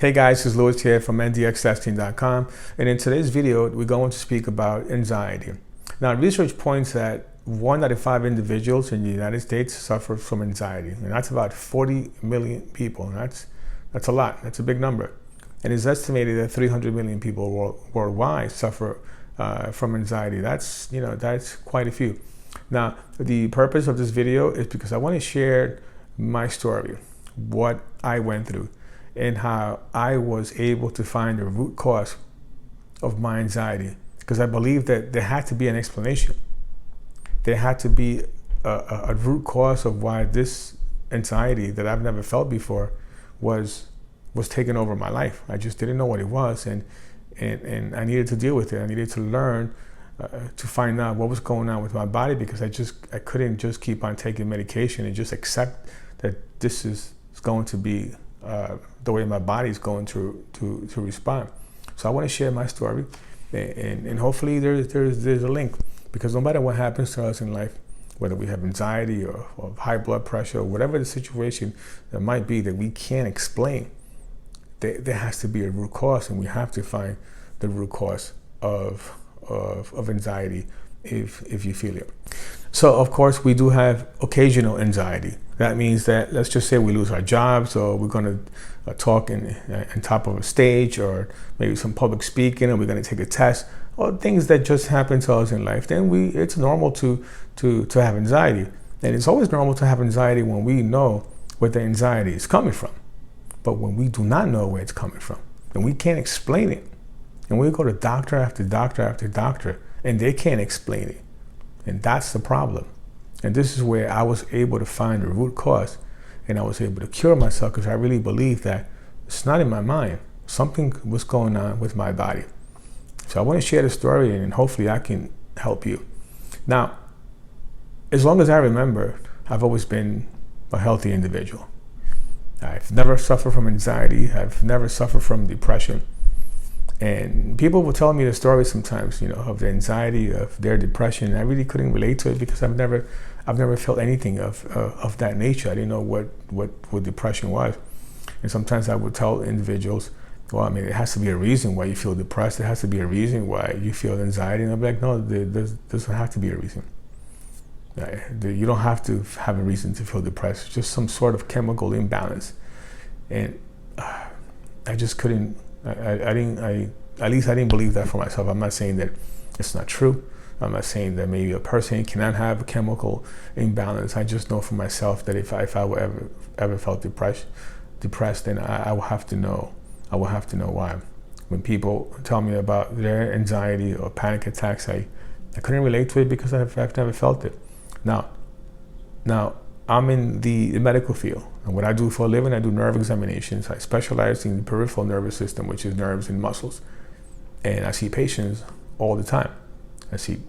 Hey guys, it's Louis here from ndxtesting.com, and in today's video we're going to speak about anxiety. Now, research points that 1 out of 5 individuals in the United States suffer from anxiety, and that's about 40 million people. And that's a lot. That's a big number. And it's estimated that 300 million people worldwide suffer from anxiety. That's quite a few. Now, the purpose of this video is because I want to share my story, what I went through, and how I was able to find the root cause of my anxiety. Because I believe that there had to be an explanation. There had to be a root cause of why this anxiety that I've never felt before was taking over my life. I just didn't know what it was, and I needed to deal with it. I needed to learn to find out what was going on with my body, because I couldn't just keep on taking medication and just accept that this is going to be the way my body is going to respond. So I want to share my story, and hopefully there's a link, because no matter what happens to us in life, whether we have anxiety or high blood pressure or whatever the situation that might be that we can't explain, there has to be a root cause, and we have to find the root cause of anxiety if you feel it. So of course we do have occasional anxiety. That means that, let's just say we lose our jobs, or we're going to talk on top of a stage, or maybe some public speaking, or we're going to take a test, or things that just happen to us in life. Then it's normal to have anxiety, and it's always normal to have anxiety when we know where the anxiety is coming from. But when we do not know where it's coming from, and we can't explain it, and we go to doctor after doctor after doctor, and they can't explain it, and that's the problem. And this is where I was able to find the root cause, and I was able to cure myself, because I really believe that it's not in my mind. Something was going on with my body. So I want to share the story, and hopefully I can help you. Now, as long as I remember, I've always been a healthy individual. I've never suffered from anxiety. I've never suffered from depression. And people will tell me the story sometimes, of the anxiety, of their depression. I really couldn't relate to it, because I've never felt anything of that nature. I didn't know what depression was. And sometimes I would tell individuals, well, it has to be a reason why you feel depressed. There has to be a reason why you feel anxiety. And I'm like, no, there doesn't have to be a reason. You don't have to have a reason to feel depressed. It's just some sort of chemical imbalance. And I just couldn't. At least I didn't believe that for myself. I'm not saying that it's not true. I'm not saying that maybe a person cannot have a chemical imbalance. I just know for myself that if I would ever felt depressed, then I will have to know. I will have to know why. When people tell me about their anxiety or panic attacks, I couldn't relate to it, because I've never felt it. Now I'm in the medical field, and what I do for a living, I do nerve examinations. I specialize in the peripheral nervous system, which is nerves and muscles. And I see patients all the time. I see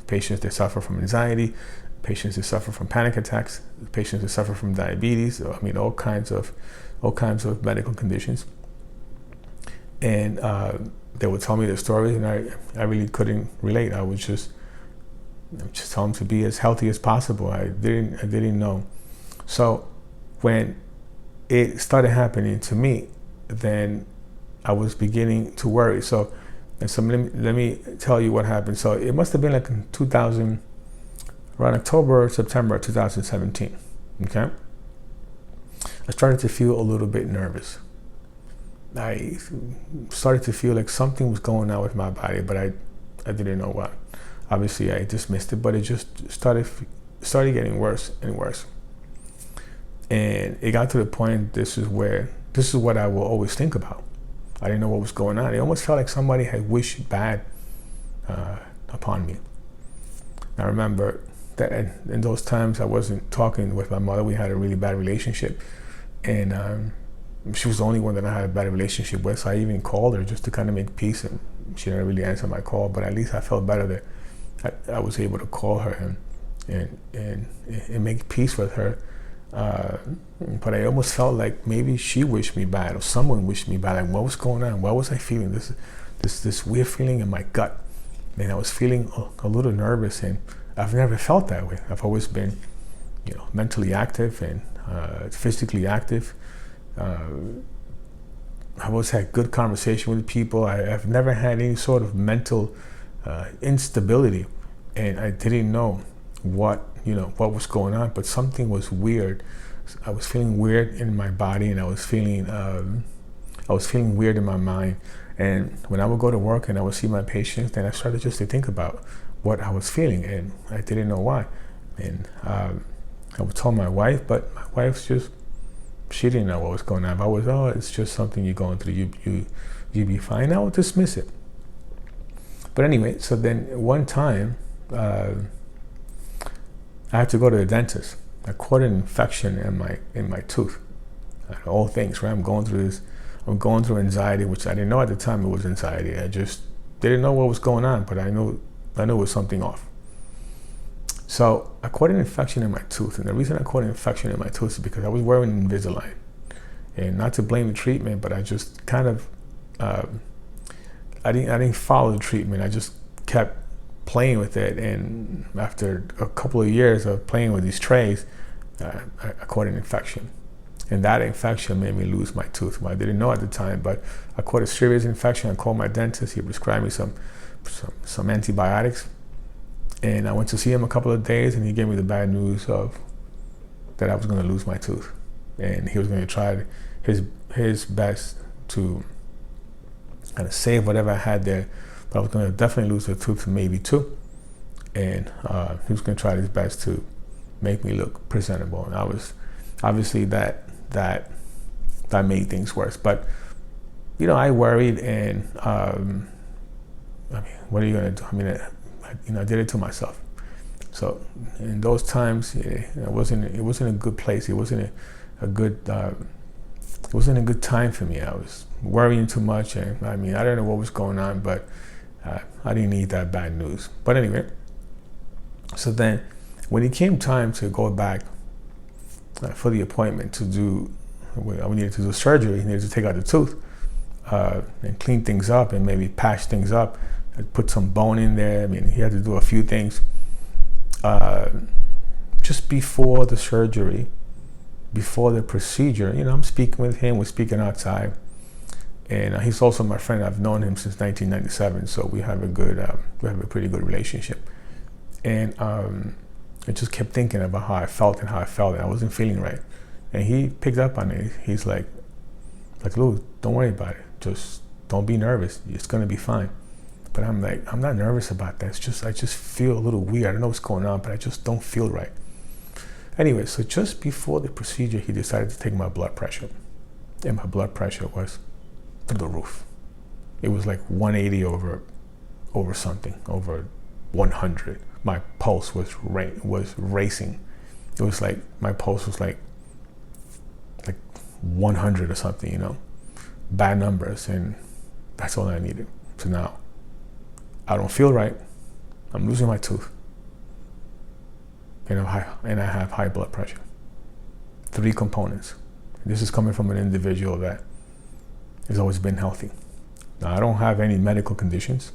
patients that suffer from anxiety, patients that suffer from panic attacks, patients that suffer from diabetes. All kinds of medical conditions. And they would tell me their stories, and I really couldn't relate. I would just tell them to be as healthy as possible. I didn't know. So when it started happening to me, then I was beginning to worry. So let me tell you what happened. So it must have been like in around October, September 2017. Okay, I started to feel a little bit nervous. I started to feel like something was going on with my body, but I didn't know what. Obviously, I dismissed it, but it just started getting worse and worse. And it got to the point, this is what I will always think about. I didn't know what was going on. It almost felt like somebody had wished bad upon me. I remember that in those times I wasn't talking with my mother. We had a really bad relationship, and she was the only one that I had a bad relationship with. So I even called her just to kind of make peace, and she didn't really answer my call. But at least I felt better that I was able to call her and make peace with her. But I almost felt like maybe she wished me bad, or someone wished me bad. Like, what was going on? What was I feeling? This weird feeling in my gut. And I was feeling a little nervous, and I've never felt that way. I've always been, mentally active and physically active. I always had good conversation with people. I've never had any sort of mental instability, and I didn't know what was going on, but something was weird. I was feeling weird in my body, and I was feeling weird in my mind. And when I would go to work and I would see my patients, then I started just to think about what I was feeling, and I didn't know why. And I would tell my wife, but my wife's just, she didn't know what was going on. But I was, oh, it's just something you're going through. You be fine. I would dismiss it. But anyway, so then one time I had to go to the dentist. I caught an infection in my tooth. All things, right? I'm going through anxiety, which I didn't know at the time it was anxiety. I just didn't know what was going on, but I knew it was something off. So I caught an infection in my tooth, and the reason I caught an infection in my tooth is because I was wearing Invisalign. And not to blame the treatment, but I just kind of I didn't follow the treatment. I just kept playing with it, and after a couple of years of playing with these trays, I caught an infection. And that infection made me lose my tooth. Well, I didn't know at the time, but I caught a serious infection. I called my dentist. He prescribed me some antibiotics. And I went to see him a couple of days, and he gave me the bad news of that I was going to lose my tooth. And he was going to try his best to kind of save whatever I had there. But I was going to definitely lose a tooth, maybe two. And he was going to try his best to make me look presentable. And I was, obviously that made things worse. But I worried, and I mean, what are you going to do? I mean, I did it to myself. So in those times, it wasn't a good place. It wasn't a good time for me. I was worrying too much, and I mean, I don't know what was going on, but I didn't need that bad news. But anyway, so then when it came time to go back for the appointment to do, we needed to do surgery. He needed to take out the tooth and clean things up and maybe patch things up. I put some bone in there. I mean, he had to do a few things. Just before the surgery, before the procedure, I'm speaking with him. We're speaking outside, and he's also my friend. I've known him since 1997, so we have a pretty good relationship. And I just kept thinking about how I felt, and I wasn't feeling right. And he picked up on it. He's like, Lou, don't worry about it. Just don't be nervous. It's gonna be fine. But I'm like, I'm not nervous about that. It's just, I just feel a little weird. I don't know what's going on, but I just don't feel right. Anyway, so just before the procedure, he decided to take my blood pressure. And my blood pressure was through the roof. It was like 180 over something, over 100. My pulse was racing. It was like, my pulse was like 100 or something, bad numbers. And that's all I needed. So now, I don't feel right. I'm losing my tooth. And I have high blood pressure. 3 components. This is coming from an individual that has always been healthy. Now, I don't have any medical conditions.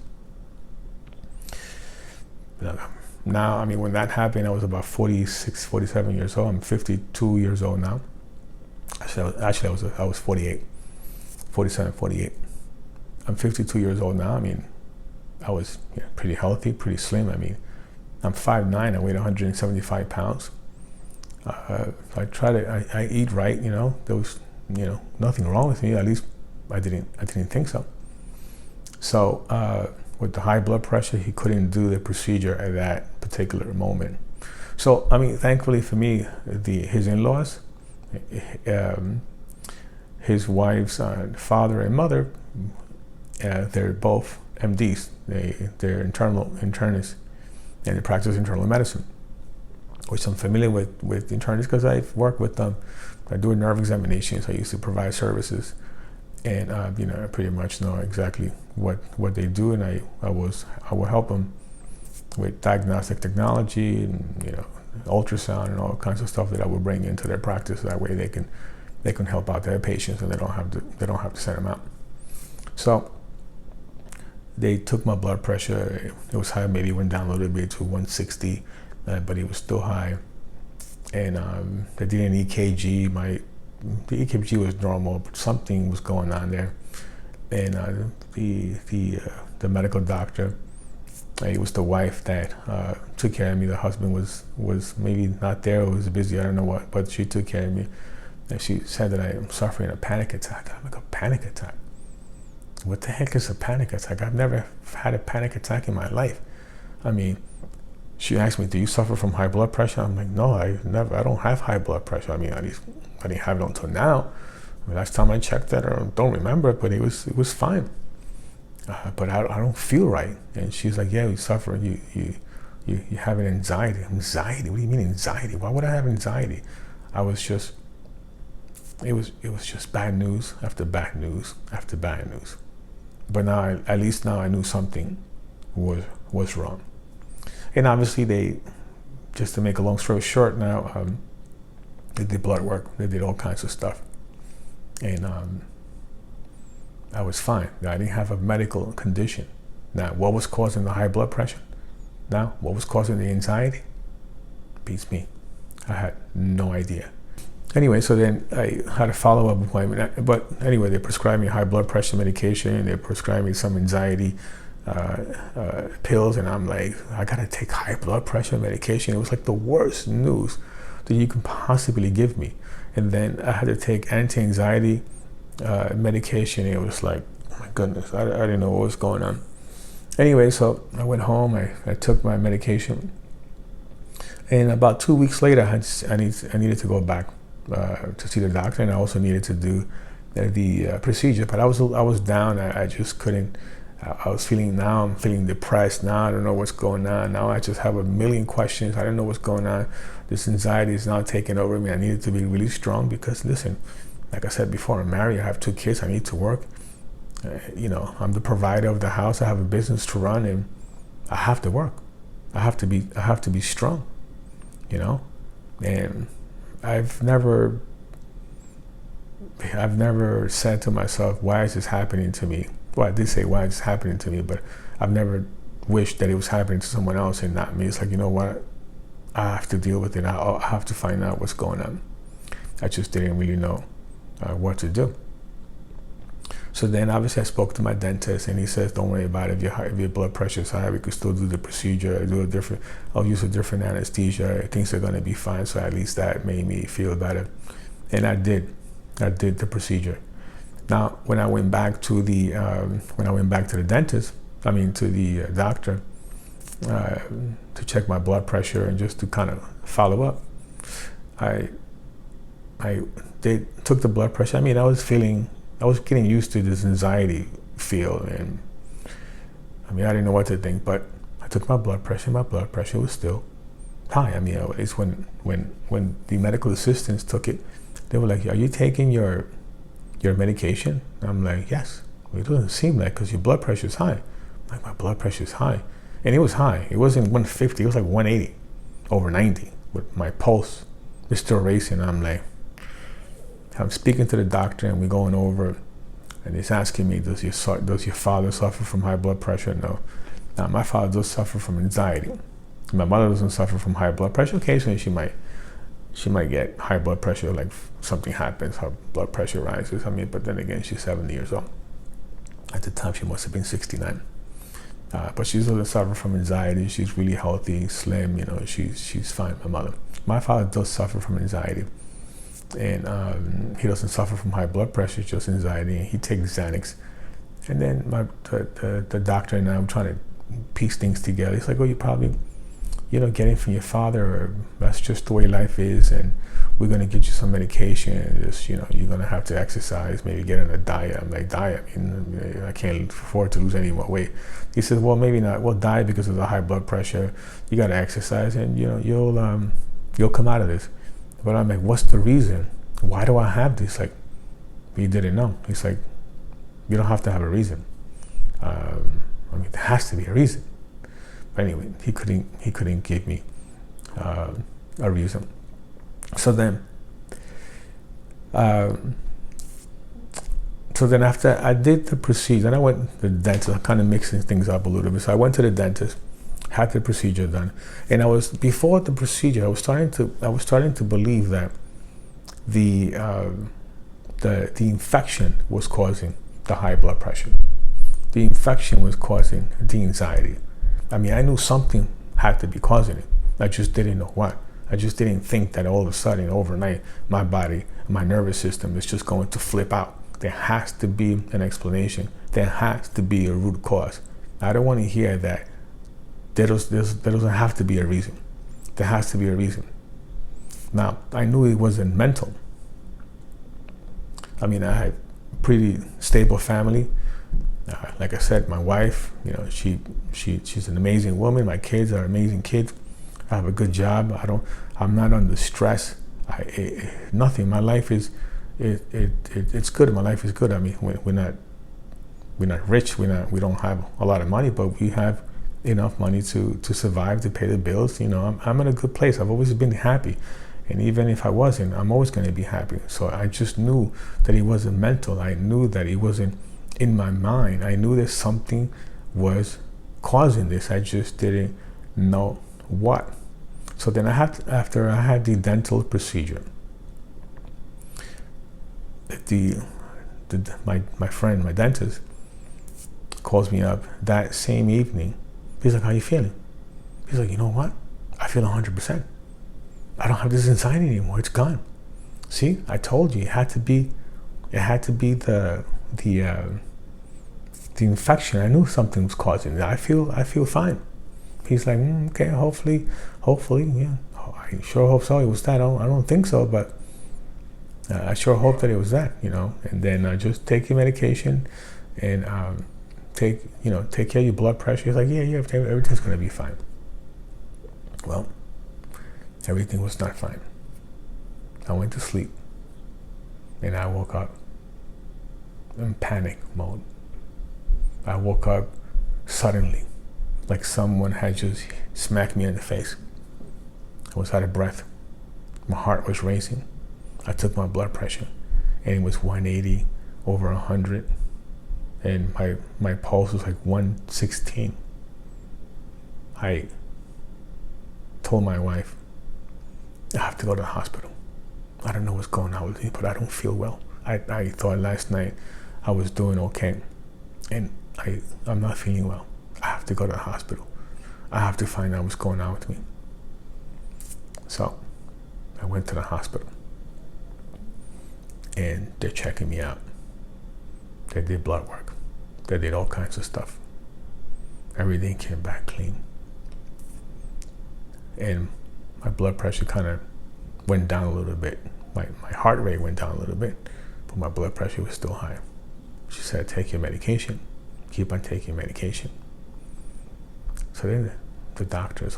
Now, I mean, when that happened, I was about 46, 47 years old. I'm 52 years old now. Actually, I was 48, 47, 48. I'm 52 years old now. I mean, I was pretty healthy, pretty slim. I mean, I'm 5'9", I weigh 175 pounds. I eat right, there was, nothing wrong with me. At least I didn't think so. So with the high blood pressure, he couldn't do the procedure at that particular moment. So, I mean, thankfully for me, his in-laws, his wife's father and mother, they're both MDs. They're internists, and they practice internal medicine, which I'm familiar with internists because I've worked with them. I do nerve examinations. I used to provide services, and I pretty much know exactly what they do, and I will help them with diagnostic technology and ultrasound and all kinds of stuff that I will bring into their practice. That way they can help out their patients, and they don't have to send them out. So they took my blood pressure. It was high, maybe went down a little bit to 160, but it was still high. And they did an EKG. The EKG was normal, but something was going on there. and the medical doctor, it was the wife that took care of me. The husband was maybe not there or was busy, I don't know what, but she took care of me. And she said that I am suffering a panic attack. I'm like, a panic attack? What the heck is a panic attack? I've never had a panic attack in my life. I mean, she asked me, do you suffer from high blood pressure? I'm like, no, I don't have high blood pressure. I mean, at least I didn't have it until now. I mean, last time I checked that, I don't remember it, but it was fine. But I don't feel right. And she's like, yeah, you suffer, you have an anxiety. Anxiety? What do you mean anxiety? Why would I have anxiety? It was just bad news after bad news after bad news. But now, at least now I knew something was wrong. And obviously just to make a long story short now, they did blood work, they did all kinds of stuff. And I was fine. I didn't have a medical condition. Now, what was causing the high blood pressure? Now, what was causing the anxiety? Beats me. I had no idea. Anyway, so then I had a follow-up appointment. But anyway, they prescribed me high blood pressure medication, and they prescribed me some anxiety pills, and I'm like, I gotta take high blood pressure medication. It was like the worst news that you can possibly give me. And then I had to take anti-anxiety medication. It was like, oh my goodness, I didn't know what was going on. Anyway, so I went home, I took my medication, and about 2 weeks later, I needed to go back to see the doctor, and I also needed to do the procedure. But I was down. I just couldn't. I'm feeling depressed now. I don't know what's going on. Now I just have a million questions. I don't know what's going on. This anxiety is now taking over me. I needed to be really strong because, listen, like I said before, I'm married. I have 2 kids. I need to work. I'm the provider of the house. I have a business to run, and I have to work. I have to be strong. And I've never said to myself, why is this happening to me? Well, I did say why it's happening to me, but I've never wished that it was happening to someone else and not me. It's like, you know what? I have to deal with it. I have to find out what's going on. I just didn't really know what to do. So then obviously I spoke to my dentist, and he says, don't worry about it. If your blood pressure is high, we could still do the procedure. I'll use a different anesthesia. Things are going to be fine. So at least that made me feel better. And I did the procedure. Now, when I went back to the dentist, to the doctor, to check my blood pressure and just to kind of follow up, they took the blood pressure. I was getting used to this anxiety feel, and I didn't know what to think, but I took my blood pressure. My blood pressure was still high. It's when the medical assistants took it, they were like, are you taking your medication? I'm like, yes. Well, it doesn't seem like, because your blood pressure is high. I'm like, my blood pressure is high. And it was high. It wasn't 150, it was like 180 over 90. But my pulse is still racing. I'm speaking to the doctor, and we're going over, and he's asking me, does your father suffer from high blood pressure? No. Now, my father does suffer from anxiety. My mother doesn't suffer from high blood pressure. Occasionally she might get high blood pressure, like something happens, her blood pressure rises. But then again, she's 70 years old. At the time, she must have been 69. But she doesn't suffer from anxiety. She's really healthy, slim, she's fine, my mother. My father does suffer from anxiety. And he doesn't suffer from high blood pressure, just anxiety. And he takes Xanax. And then the doctor and I'm trying to piece things together. He's like, oh, you probably, getting from your father, or that's just the way life is, and we're going to get you some medication, and just, you're going to have to exercise, maybe get on a diet. I'm like, diet? I can't afford to lose any more weight. He says, well, maybe not. Well, diet because of the high blood pressure. You got to exercise, and you'll come out of this. But I'm like, what's the reason? Why do I have this? Like, he didn't know. He's like, you don't have to have a reason. There has to be a reason. But anyway, he couldn't give me a reason. So then after I did the procedure, and I went to the dentist, kind of mixing things up a little bit. So I went to the dentist, had the procedure done, and before the procedure, I was starting to believe that the infection was causing the high blood pressure. The infection was causing the anxiety. I mean, I knew something had to be causing it. I just didn't know what. I just didn't think that all of a sudden, overnight, my body, my nervous system is just going to flip out. There has to be an explanation. There has to be a root cause. I don't want to hear that there doesn't have to be a reason. There has to be a reason. Now, I knew it wasn't mental. I mean, I had a pretty stable family. Like I said, my wife, she's an amazing woman. My kids are amazing kids. I have a good job. I'm not under stress. Nothing. My life is, it's good. My life is good. I mean, we're not rich. We don't have a lot of money, but we have enough money to survive, to pay the bills. I'm in a good place. I've always been happy. And even if I wasn't, I'm always going to be happy. So I just knew that it wasn't mental. I knew that it wasn't in my mind. I knew that something was causing this. I just didn't know what. So then after I had the dental procedure, my friend, my dentist, calls me up that same evening. He's like, "How you feeling?" He's like, "You know what? I feel 100%. I don't have this anxiety anymore. It's gone. See, I told you it had to be the infection. I knew something was causing it. I feel fine." He's like, "Okay, hopefully, yeah. I sure hope so. It was that. I don't think so, but I sure hope that it was that, And then just take your medication and take care of your blood pressure." He's like, "Yeah, everything's gonna be fine." Well, everything was not fine. I went to sleep, and I woke up in panic mode. I woke up suddenly, like someone had just smacked me in the face. I was out of breath. My heart was racing. I took my blood pressure, and it was 180 over 100, and my pulse was like 116. I told my wife, "I have to go to the hospital. I don't know what's going on with me, but I don't feel well. I thought last night I was doing okay, and I'm not feeling well. I have to go to the hospital. I have to find out what's going on with me." So I went to the hospital, and they're checking me out. They did blood work. They did all kinds of stuff. Everything came back clean. And my blood pressure kind of went down a little bit. My heart rate went down a little bit, but my blood pressure was still high. She said, "Take your medication. Keep on taking medication." So then the doctors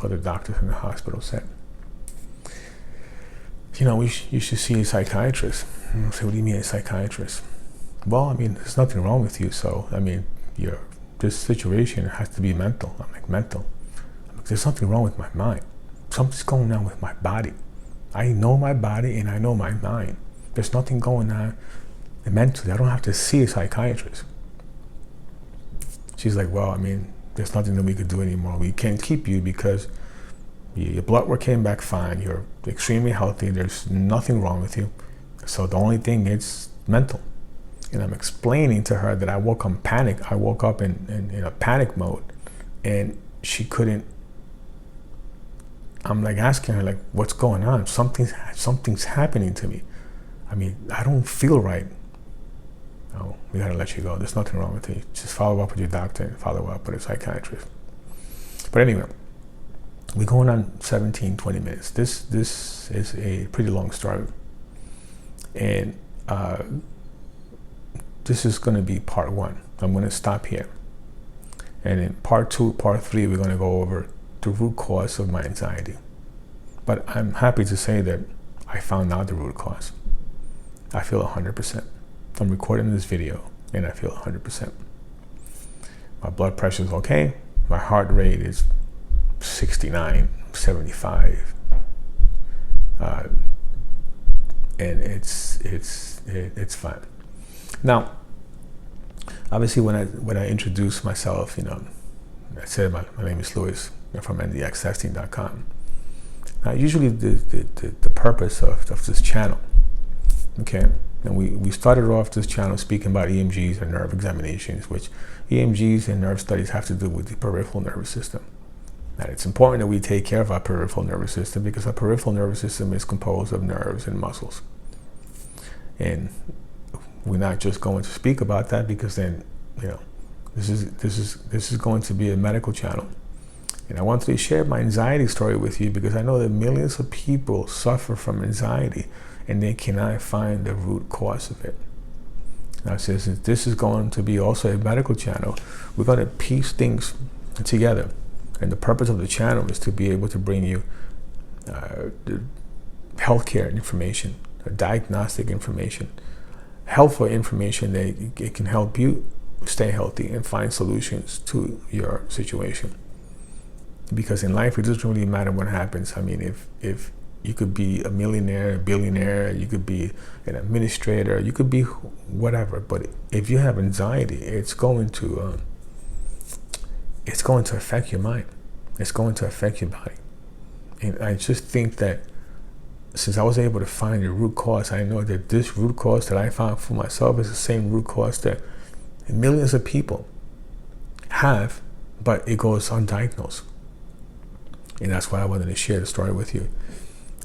in the hospital said, "You should see a psychiatrist." I said, "What do you mean a psychiatrist?" "Well, I mean, there's nothing wrong with you. So, I mean, this situation has to be mental." I'm like, "Mental?" I'm like, "There's something wrong with my mind. Something's going on with my body. I know my body and I know my mind. There's nothing going on mentally. I don't have to see a psychiatrist." She's like, "Well, I mean, there's nothing that we could do anymore. We can't keep you because your blood work came back fine. You're extremely healthy. There's nothing wrong with you. So the only thing is mental." And I'm explaining to her that I woke up in panic. I woke up in a panic mode, and she couldn't. I'm like asking her, like, "What's going on? Something's happening to me. I mean, I don't feel right." "Oh, we gotta let you go. There's nothing wrong with you. Just follow up with your doctor and follow up with a psychiatrist." But anyway, we're going on 17, 20 minutes. This is a pretty long story. And this is going to be part 1. I'm going to stop here. And in part 2, part 3, we're going to go over the root cause of my anxiety. But I'm happy to say that I found out the root cause. I feel 100%. I'm recording this video, and I feel 100%. My blood pressure is okay. My heart rate is 69, 75. And it's fine. Now, obviously, when I introduce myself, I said my name is Louis. I'm from ndxtesting.com. Now, usually the purpose of this channel, okay, And we started off this channel speaking about EMGs and nerve examinations, which EMGs and nerve studies have to do with the peripheral nervous system. Now, it's important that we take care of our peripheral nervous system because our peripheral nervous system is composed of nerves and muscles. And we're not just going to speak about that because then, this is going to be a medical channel. And I wanted to share my anxiety story with you because I know that millions of people suffer from anxiety and they cannot find the root cause of it. Now, since this is going to be also a medical channel, we're going to piece things together. And the purpose of the channel is to be able to bring you healthcare information, diagnostic information, helpful information that it can help you stay healthy and find solutions to your situation. Because in life, it doesn't really matter what happens. I mean, if you could be a millionaire, a billionaire, you could be an administrator, you could be whatever. But if you have anxiety, it's going to affect your mind. It's going to affect your body. And I just think that since I was able to find the root cause, I know that this root cause that I found for myself is the same root cause that millions of people have, but it goes undiagnosed. And that's why I wanted to share the story with you.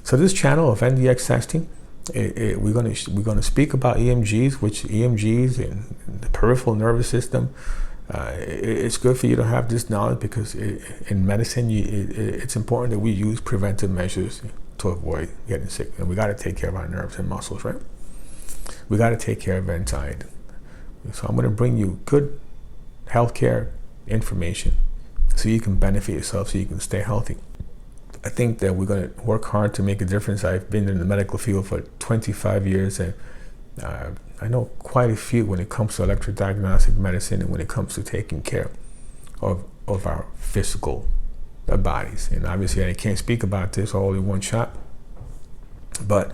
So this channel of NDX testing, we're going to speak about EMGs, which EMGs and the peripheral nervous system. It's good for you to have this knowledge because in medicine, it's important that we use preventive measures to avoid getting sick. And we got to take care of our nerves and muscles, right? We got to take care of anxiety. So I'm going to bring you good healthcare information so you can benefit yourself, so you can stay healthy. I think that we're going to work hard to make a difference. I've been in the medical field for 25 years, and I know quite a few when it comes to electrodiagnostic medicine and when it comes to taking care of our physical bodies. And obviously, I can't speak about this all in one shot, but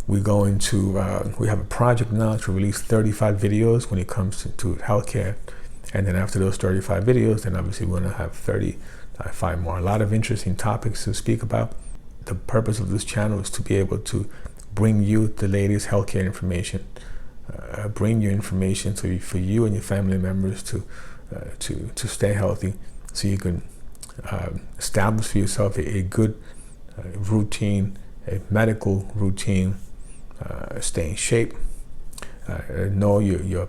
we're going to, we have a project now to release 35 videos when it comes to healthcare. And then after those 35 videos, then obviously we're going to have 35 more. A lot of interesting topics to speak about. The purpose of this channel is to be able to bring you the latest healthcare information, bring you information for you and your family members to stay healthy, so you can establish for yourself a good routine, a medical routine, stay in shape, know your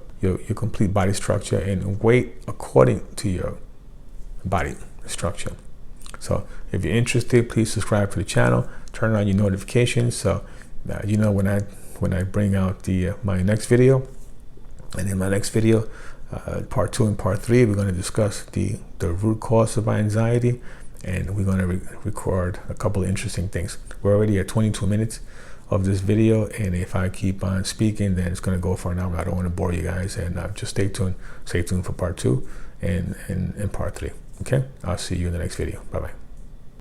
complete body structure and weight according to your body structure. So if you're interested, please subscribe to the channel, turn on your notifications so you know when I bring out my next video. And in my next video, part 2 and part 3, we're going to discuss the root cause of our anxiety, and we're going to record a couple of interesting things. We're already at 22 minutes of this video, and if I keep on speaking, then it's going to go for an hour. I don't want to bore you guys, and just stay tuned for part 2 and part 3. Okay, I'll see you in the next video. Bye bye.